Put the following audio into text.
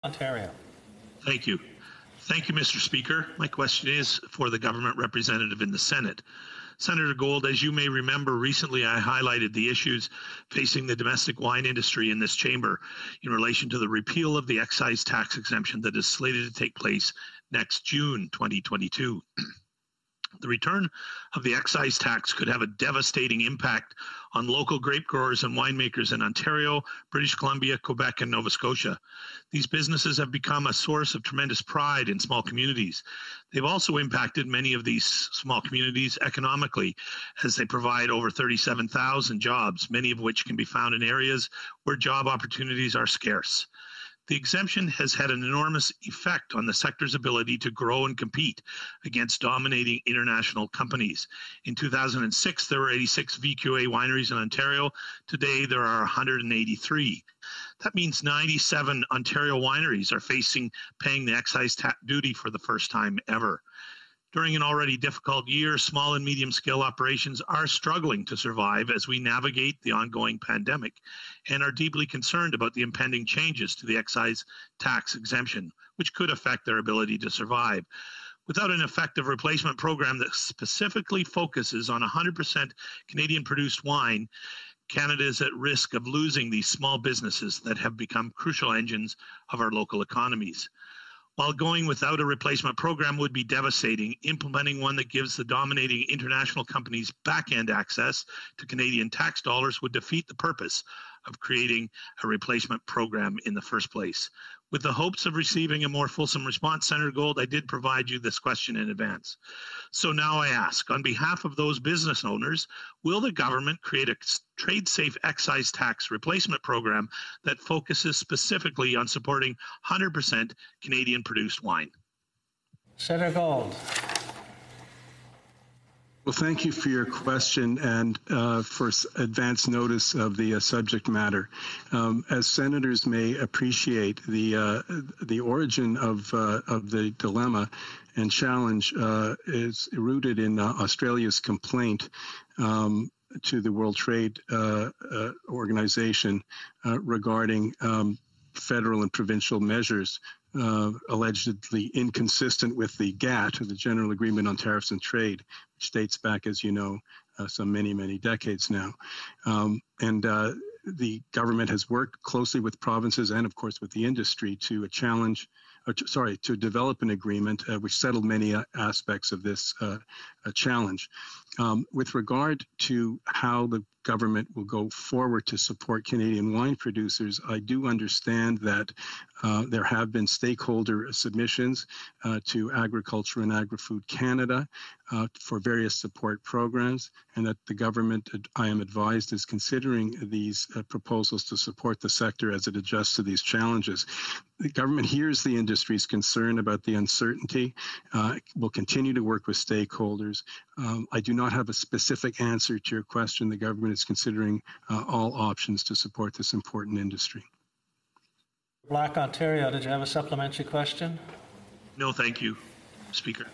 Ontario. Thank you. Thank you, Mr. Speaker. My question is for the government representative in the Senate. Senator Gold, as you may remember, recently I highlighted the issues facing the domestic wine industry in this chamber in relation to the repeal of the excise tax exemption that is slated to take place next June 2022. The return of the excise tax could have a devastating impact on local grape growers and winemakers in Ontario, British Columbia, Quebec, and Nova Scotia. These businesses have become a source of tremendous pride in small communities. They've also impacted many of these small communities economically, as they provide over 37,000 jobs, many of which can be found in areas where job opportunities are scarce. The exemption has had an enormous effect on the sector's ability to grow and compete against dominating international companies. In 2006, there were 86 VQA wineries in Ontario. Today, there are 183. That means 97 Ontario wineries are paying the excise duty for the first time ever. During an already difficult year, small and medium-scale operations are struggling to survive as we navigate the ongoing pandemic and are deeply concerned about the impending changes to the excise tax exemption, which could affect their ability to survive. Without an effective replacement program that specifically focuses on 100% Canadian-produced wine, Canada is at risk of losing these small businesses that have become crucial engines of our local economies. While going without a replacement program would be devastating, implementing one that gives the dominating international companies back-end access to Canadian tax dollars would defeat the purpose of creating a replacement program in the first place. With the hopes of receiving a more fulsome response, Senator Gold, I did provide you this question in advance. So now I ask, on behalf of those business owners, will the government create a trade-safe excise tax replacement program that focuses specifically on supporting 100% Canadian-produced wine? Senator Gold. Well, thank you for your question and for advance notice of the subject matter. As senators may appreciate, the origin of the dilemma and challenge is rooted in Australia's complaint to the World Trade Organization regarding federal and provincial measures allegedly inconsistent with the GATT, the General Agreement on Tariffs and Trade, which dates back, as you know, some many decades now. The government has worked closely with provinces and, of course, with the industry to to develop an agreement which settled many aspects of this challenge. With regard to how the government will go forward to support Canadian wine producers, I do understand that there have been stakeholder submissions to Agriculture and Agri-Food Canada for various support programs, and that the government, I am advised, is considering these proposals to support the sector as it adjusts to these challenges. The government hears the industry's concern about the uncertainty, will continue to work with stakeholders. I do not have a specific answer to your question. The government is considering all options to support this important industry. Black, Ontario, did you have a supplementary question? No, thank you, Speaker.